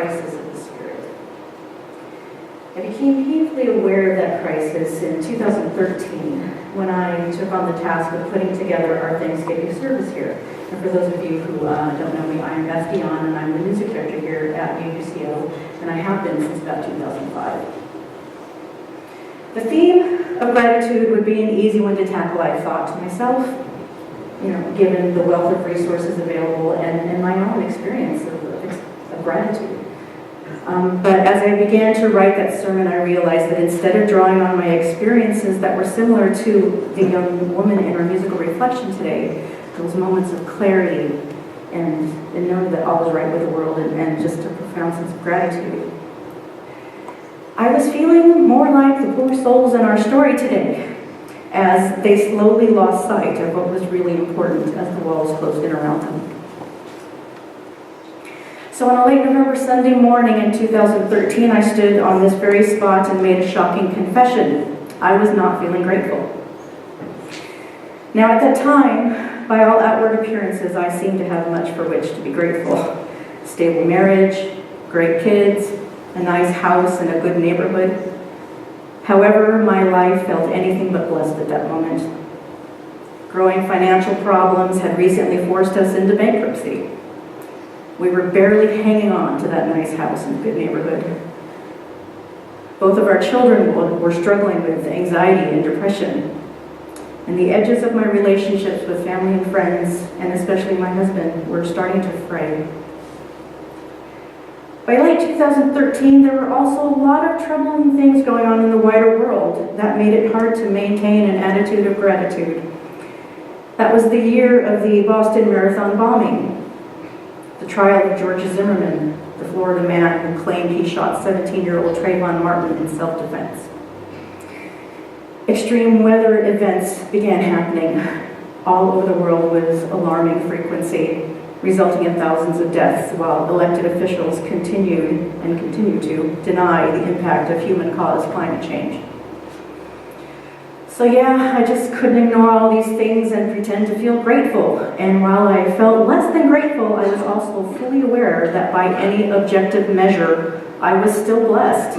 crisis of the spirit. I became painfully aware of that crisis in 2013 when I took on the task of putting together our Thanksgiving service here. And for those of you who don't know me, I am Beth Dion, and I'm the music director here at UUCO, and I have been since about 2005. The theme of gratitude would be an easy one to tackle, I thought to myself, given the wealth of resources available and my own experience of gratitude. But as I began to write that sermon, I realized that instead of drawing on my experiences that were similar to the young woman in our musical reflection today, those moments of clarity and knowing that all is right with the world and just a profound sense of gratitude, I was feeling more like the poor souls in our story today, as they slowly lost sight of what was really important as the walls closed in around them. So on a late November Sunday morning in 2013, I stood on this very spot and made a shocking confession. I was not feeling grateful. Now at that time, by all outward appearances, I seemed to have much for which to be grateful. Stable marriage, great kids, a nice house, and a good neighborhood. However, my life felt anything but blessed at that moment. Growing financial problems had recently forced us into bankruptcy. We were barely hanging on to that nice house and good neighborhood. Both of our children were struggling with anxiety and depression, and the edges of my relationships with family and friends, and especially my husband, were starting to fray. By late 2013, there were also a lot of troubling things going on in the wider world that made it hard to maintain an attitude of gratitude. That was the year of the Boston Marathon bombing, the trial of George Zimmerman, the Florida man who claimed he shot 17-year-old Trayvon Martin in self-defense. Extreme weather events began happening all over the world with alarming frequency, resulting in thousands of deaths, while elected officials continue to deny the impact of human-caused climate change. So yeah, I just couldn't ignore all these things and pretend to feel grateful. And while I felt less than grateful, I was also fully aware that by any objective measure, I was still blessed.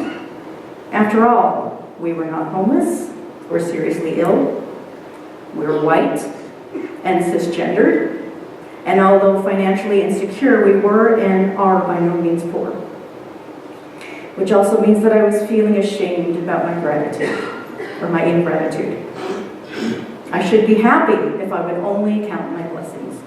After all, we were not homeless or seriously ill. We were white and cisgendered. And although financially insecure, we were and are by no means poor. Which also means that I was feeling ashamed about my gratitude, or my ingratitude. I should be happy if I would only count my blessings.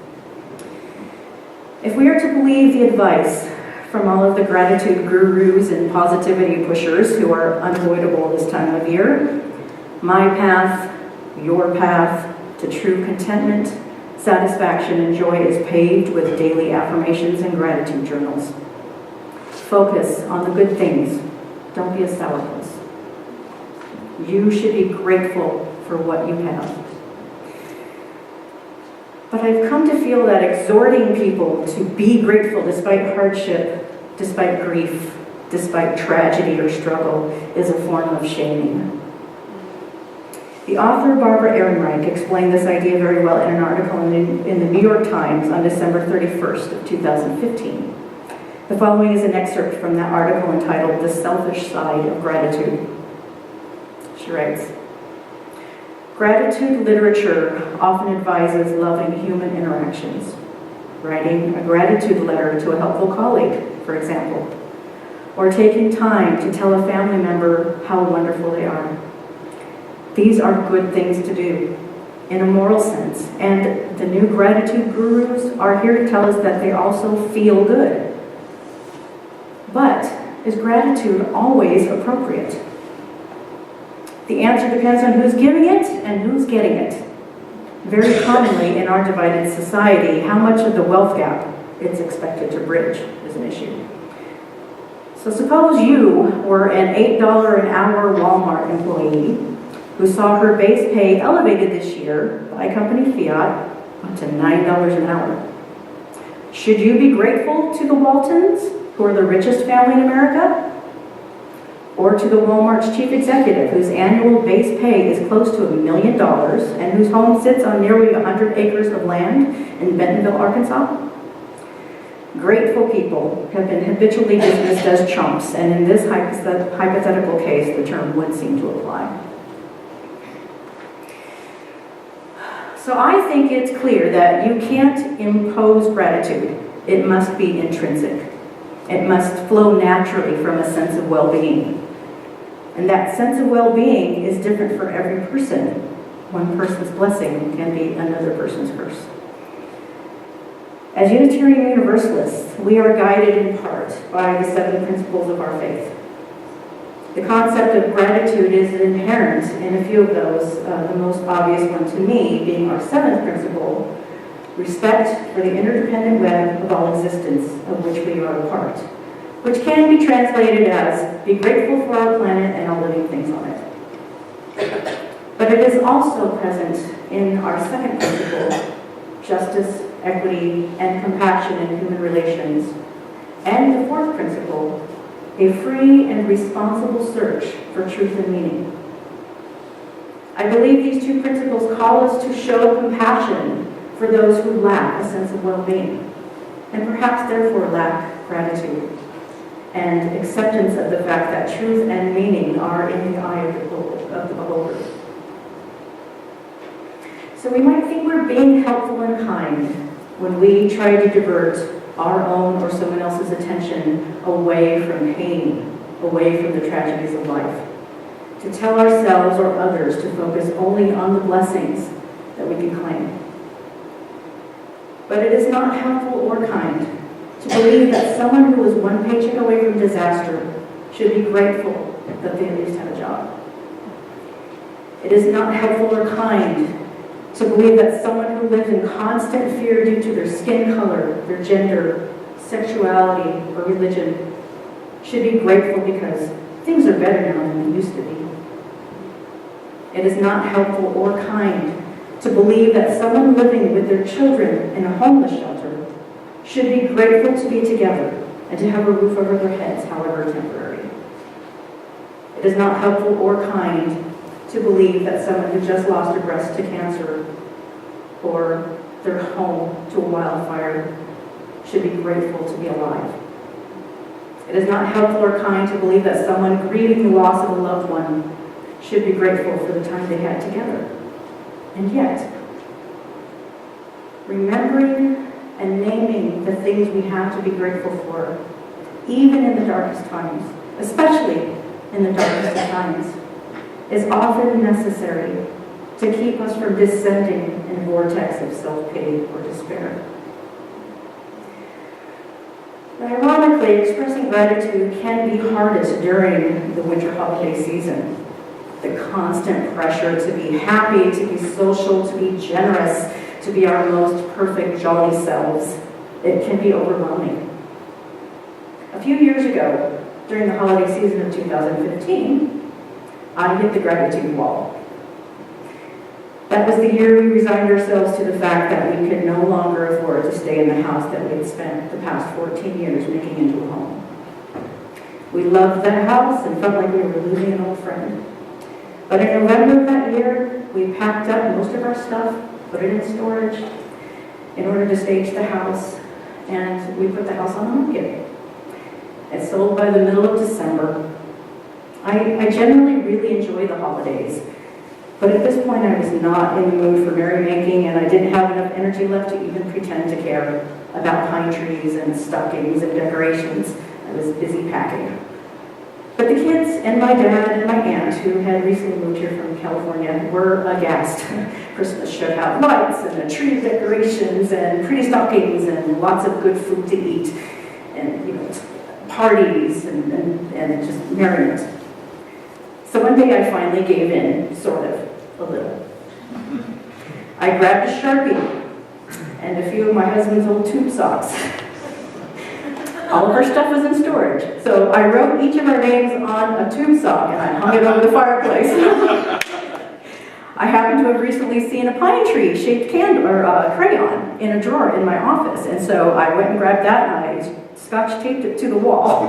If we are to believe the advice from all of the gratitude gurus and positivity pushers who are unavoidable this time of year, my path, your path to true contentment, satisfaction, and joy is paved with daily affirmations and gratitude journals. Focus on the good things. Don't be a sourpuss. You should be grateful for what you have. But I've come to feel that exhorting people to be grateful despite hardship, despite grief, despite tragedy or struggle is a form of shaming. The author Barbara Ehrenreich explained this idea very well in an article in the New York Times on December 31st of 2015. The following is an excerpt from that article entitled "The Selfish Side of Gratitude." She writes, "Gratitude literature often advises loving human interactions, writing a gratitude letter to a helpful colleague, for example, or taking time to tell a family member how wonderful they are. These are good things to do in a moral sense, and the new gratitude gurus are here to tell us that they also feel good. But is gratitude always appropriate? The answer depends on who's giving it and who's getting it. Very commonly in our divided society, how much of the wealth gap it's expected to bridge is an issue. So suppose you were an $8 an hour Walmart employee who saw her base pay elevated this year by company fiat up to $9 an hour. Should you be grateful to the Waltons, who are the richest family in America? Or to the Walmart's chief executive, whose annual base pay is close to $1 million and whose home sits on nearly 100 acres of land in Bentonville, Arkansas? Grateful people have been habitually dismissed as chumps, and in this hypothetical case, the term would seem to apply. So I think it's clear that you can't impose gratitude. It must be intrinsic. It must flow naturally from a sense of well-being. And that sense of well-being is different for every person. One person's blessing can be another person's curse. As Unitarian Universalists, we are guided in part by the 7 principles of our faith. The concept of gratitude is inherent in a few of those, the most obvious one to me being our 7th principle, respect for the interdependent web of all existence of which we are a part, which can be translated as be grateful for our planet and all living things on it. But it is also present in our 2nd principle, justice, equity, and compassion in human relations, and the 4th principle, a free and responsible search for truth and meaning. I believe these 2 principles call us to show compassion for those who lack a sense of well-being, and perhaps therefore lack gratitude, and acceptance of the fact that truth and meaning are in the eye of the beholder. So we might think we're being helpful and kind when we try to divert our own or someone else's attention away from pain, away from the tragedies of life, to tell ourselves or others to focus only on the blessings that we can claim. But it is not helpful or kind to believe that someone who is one paycheck away from disaster should be grateful that they at least have a job. It is not helpful or kind to believe that someone who lives in constant fear due to their skin color, their gender, sexuality, or religion should be grateful because things are better now than they used to be. It is not helpful or kind to believe that someone living with their children in a homeless shelter should be grateful to be together and to have a roof over their heads, however temporary. It is not helpful or kind to believe that someone who just lost a breast to cancer or their home to a wildfire should be grateful to be alive. It is not helpful or kind to believe that someone grieving the loss of a loved one should be grateful for the time they had together. And yet, remembering and naming the things we have to be grateful for, even in the darkest times, especially in the darkest of times, is often necessary to keep us from descending in a vortex of self-pity or despair. But ironically, expressing gratitude can be hardest during the winter holiday season. The constant pressure to be happy, to be social, to be generous, to be our most perfect, jolly selves, it can be overwhelming. A few years ago, during the holiday season of 2015, I hit the gratitude wall. That was the year we resigned ourselves to the fact that we could no longer afford to stay in the house that we had spent the past 14 years making into a home. We loved that house and felt like we were losing an old friend. But in November of that year, we packed up most of our stuff, put it in storage in order to stage the house, and we put the house on the market. It sold by the middle of December. I generally really enjoy the holidays, but at this point I was not in the mood for merrymaking, and I didn't have enough energy left to even pretend to care about pine trees and stockings and decorations. I was busy packing. But the kids and my dad and my aunt, who had recently moved here from California, were aghast. Christmas should have lights and a tree of decorations and pretty stockings and lots of good food to eat, and parties and just merriment. So one day I finally gave in, sort of, a little. I grabbed a Sharpie and a few of my husband's old tube socks. All of our stuff was in storage. So I wrote each of our names on a tube sock and I hung it over the fireplace. I happened to have recently seen a pine tree shaped crayon in a drawer in my office, and so I went and grabbed that and I scotch taped it to the wall.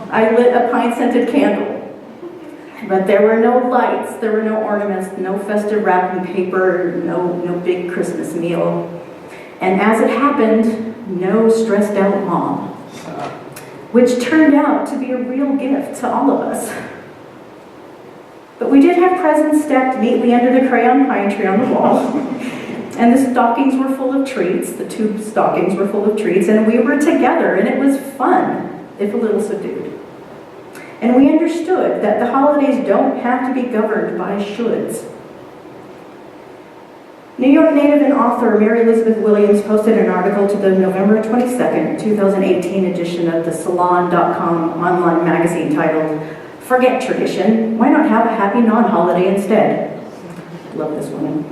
I lit a pine-scented candle, but there were no lights, there were no ornaments, no festive wrapping paper, no big Christmas meal. And as it happened, no stressed out mom, which turned out to be a real gift to all of us. But we did have presents stacked neatly under the crayon pine tree on the wall. And the stockings were full of treats, the tube stockings were full of treats, and we were together, and it was fun, if a little subdued. And we understood that the holidays don't have to be governed by shoulds. New York native and author Mary Elizabeth Williams posted an article to the November 22nd, 2018 edition of the Salon.com online magazine titled, "Forget Tradition, Why Not Have a Happy Non-Holiday Instead?" Love this woman.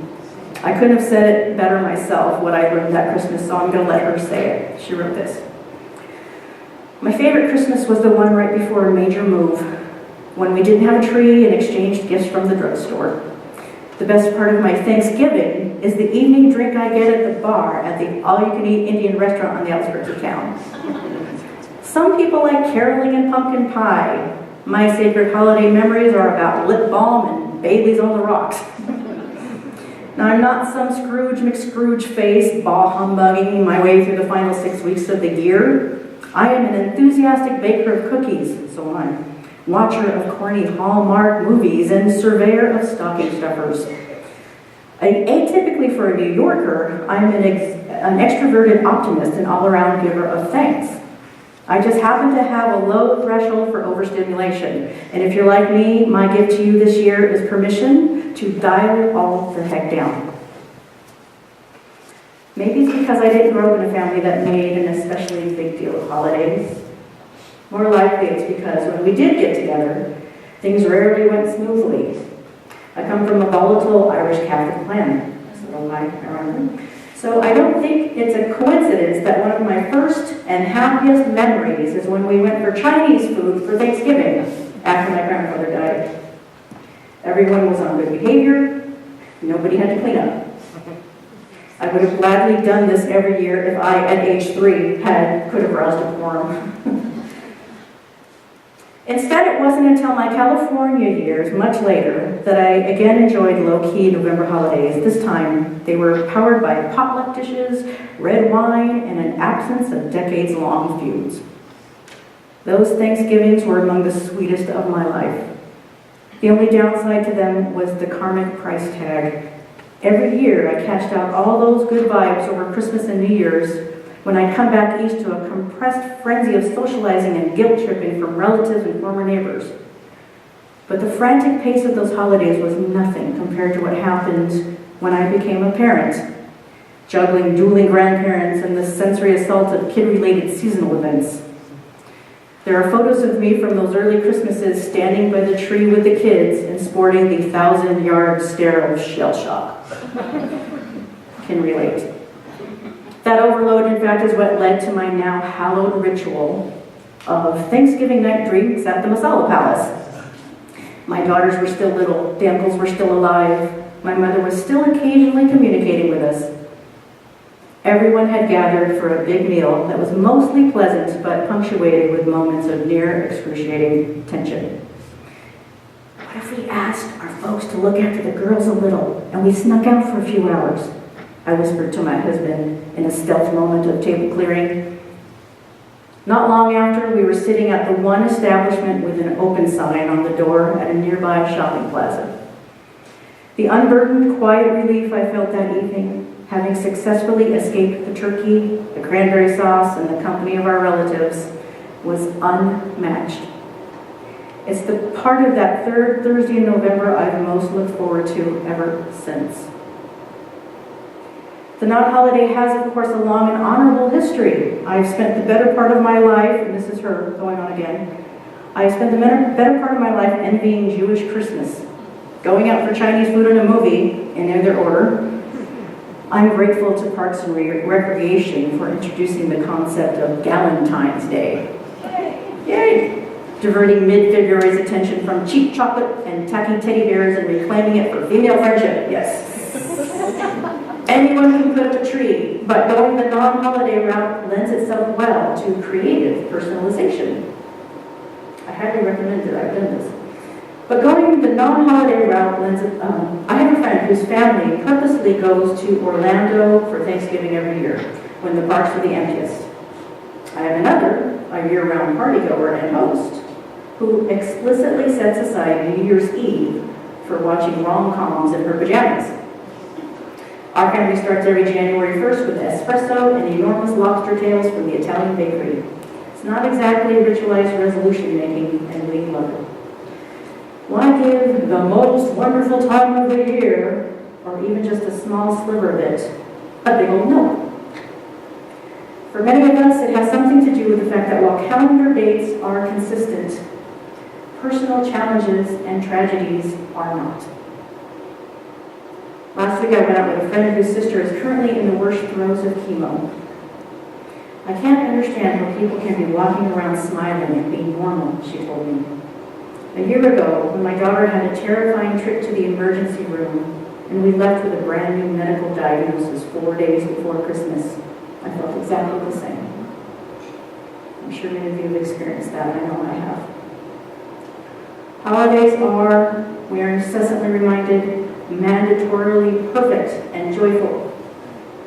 I couldn't have said it better myself, what I learned that Christmas, so I'm going to let her say it. She wrote this. "My favorite Christmas was the one right before a major move, when we didn't have a tree and exchanged gifts from the drugstore. The best part of my Thanksgiving is the evening drink I get at the bar at the all-you-can-eat Indian restaurant on the outskirts of town. Some people like caroling and pumpkin pie. My sacred holiday memories are about lip balm and Bailey's on the rocks. Now, I'm not some Scrooge McScrooge face, bah humbugging my way through the final 6 weeks of the year. I am an enthusiastic baker of cookies, so am I. Watcher of corny Hallmark movies and surveyor of stocking stuffers. Atypically for a New Yorker, I'm an extroverted optimist and all-around giver of thanks. I just happen to have a low threshold for overstimulation. And if you're like me, my gift to you this year is permission to dial it all the heck down. Maybe it's because I didn't grow up in a family that made an especially big deal of holidays. More likely it's because when we did get together, things rarely went smoothly. I come from a volatile Irish Catholic clan, so I remember. So I don't think it's a coincidence that one of my first and happiest memories is when we went for Chinese food for Thanksgiving after my grandfather died. Everyone was on good behavior, nobody had to clean up. I would have gladly done this every year if I, at age 3, could have roused a quorum. Instead, it wasn't until my California years, much later, that I again enjoyed low-key November holidays. This time, they were powered by potluck dishes, red wine, and an absence of decades-long feuds. Those Thanksgivings were among the sweetest of my life. The only downside to them was the karmic price tag. Every year, I cashed out all those good vibes over Christmas and New Year's when I'd come back east to a compressed frenzy of socializing and guilt-tripping from relatives and former neighbors. But the frantic pace of those holidays was nothing compared to what happened when I became a parent, juggling dueling grandparents and the sensory assault of kid-related seasonal events. There are photos of me from those early Christmases standing by the tree with the kids and sporting the 1,000-yard stare of shell shock. Can relate. That overload, in fact, is what led to my now hallowed ritual of Thanksgiving night drinks at the Masala Palace. My daughters were still little, the uncles were still alive, my mother was still occasionally communicating with us. Everyone had gathered for a big meal that was mostly pleasant but punctuated with moments of near excruciating tension. What if we asked our folks to look after the girls a little and we snuck out for a few hours? I whispered to my husband in a stealth moment of table clearing. Not long after, we were sitting at the one establishment with an open sign on the door at a nearby shopping plaza. The unburdened, quiet relief I felt that evening, having successfully escaped the turkey, the cranberry sauce, and the company of our relatives, was unmatched. It's the part of that third Thursday in November I've most looked forward to ever since. The non-holiday has, of course, a long and honorable history. I've spent the better part of my life, and this is her going on again, I've spent the better part of my life envying Jewish Christmas, going out for Chinese food and a movie, and in their order. I'm grateful to Parks and Recreation for introducing the concept of Galentine's Day. Yay! Diverting mid-February's attention from cheap chocolate and tacky teddy bears and reclaiming it for female friendship, yes. Anyone can put up a tree, but going the non-holiday route lends itself well to creative personalization. I highly recommend it. I've done this. But going the non-holiday route lends I have a friend whose family purposely goes to Orlando for Thanksgiving every year, when the parks are the emptiest. I have another, a year-round partygoer and host, who explicitly sets aside New Year's Eve for watching rom-coms in her pajamas. Our family starts every January 1st with espresso and enormous lobster tails from the Italian bakery. It's not exactly ritualized resolution making and lead lover. Why give the most wonderful time of the year, or even just a small sliver of it, a big old no? For many of us, it has something to do with the fact that while calendar dates are consistent, personal challenges and tragedies are not. Last week I went out with a friend whose sister is currently in the worst throes of chemo. I can't understand how people can be walking around smiling and being normal, she told me. A year ago, when my daughter had a terrifying trip to the emergency room and we left with a brand new medical diagnosis 4 days before Christmas, I felt exactly the same. I'm sure many of you have experienced that. I know I have. Holidays are, we are incessantly reminded, mandatorily perfect and joyful.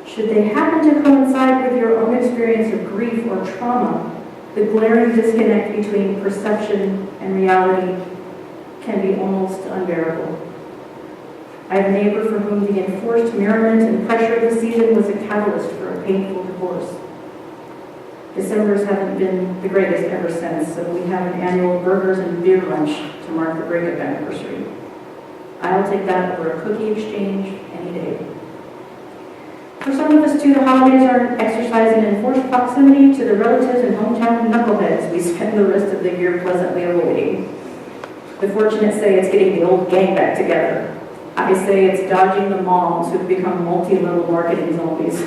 Should they happen to coincide with your own experience of grief or trauma, the glaring disconnect between perception and reality can be almost unbearable. I have a neighbor for whom the enforced merriment and pressure of the season was a catalyst for a painful divorce. Decembers haven't been the greatest ever since, so we have an annual burgers and beer lunch to mark the breakup anniversary. I'll take that over a cookie exchange any day. For some of us too, the holidays are an exercise in enforced proximity to the relatives and hometown knuckleheads we spend the rest of the year pleasantly avoiding. The fortunate say it's getting the old gang back together. I say it's dodging the moms who've become multi-level marketing zombies.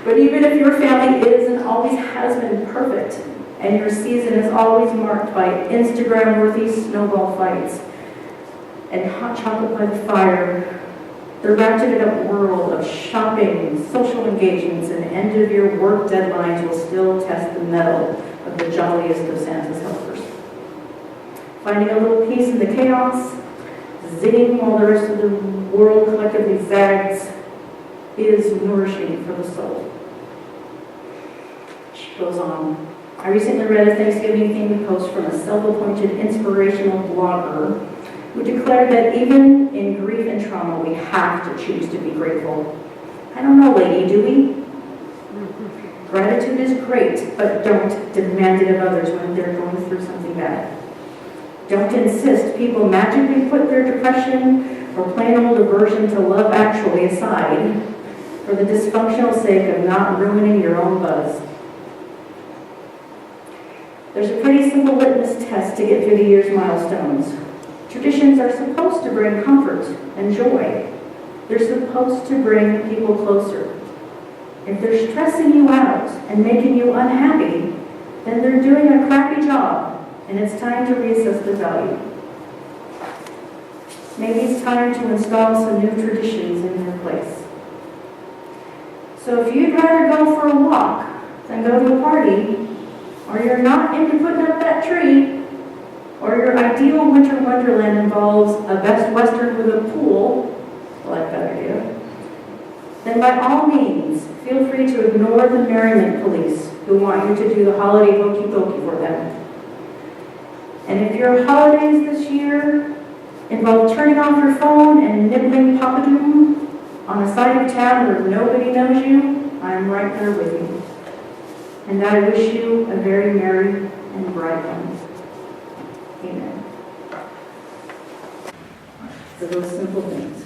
But even if your family is and always has been perfect, and your season is always marked by Instagram-worthy snowball fights and hot chocolate by the fire, the ratcheted up world of shopping, social engagements, and end-of-year work deadlines will still test the mettle of the jolliest of Santa's helpers. Finding a little peace in the chaos, zigging while the rest of the world collectively zags, is nourishing for the soul. She goes on. I recently read a Thanksgiving-themed post from a self-appointed inspirational blogger who declared that even in grief and trauma, we have to choose to be grateful. I don't know, lady, do we? Gratitude is great, but don't demand it of others when they're going through something bad. Don't insist people magically put their depression or plain old aversion to Love Actually aside for the dysfunctional sake of not ruining your own buzz. There's a pretty simple litmus test to get through the year's milestones. Traditions are supposed to bring comfort and joy. They're supposed to bring people closer. If they're stressing you out and making you unhappy, then they're doing a crappy job, and it's time to reassess the value. Maybe it's time to install some new traditions in their place. So if you'd rather go for a walk than go to a party, or you're not into putting up that tree, or your ideal winter wonderland involves a Best Western with a pool, I like that idea, then by all means, feel free to ignore the merriment police who want you to do the holiday hokey pokey for them. And if your holidays this year involve turning off your phone and nibbling Papadoom on a side of town where nobody knows you, I'm right there with you. And I wish you a very merry and bright one. Amen. So those simple things.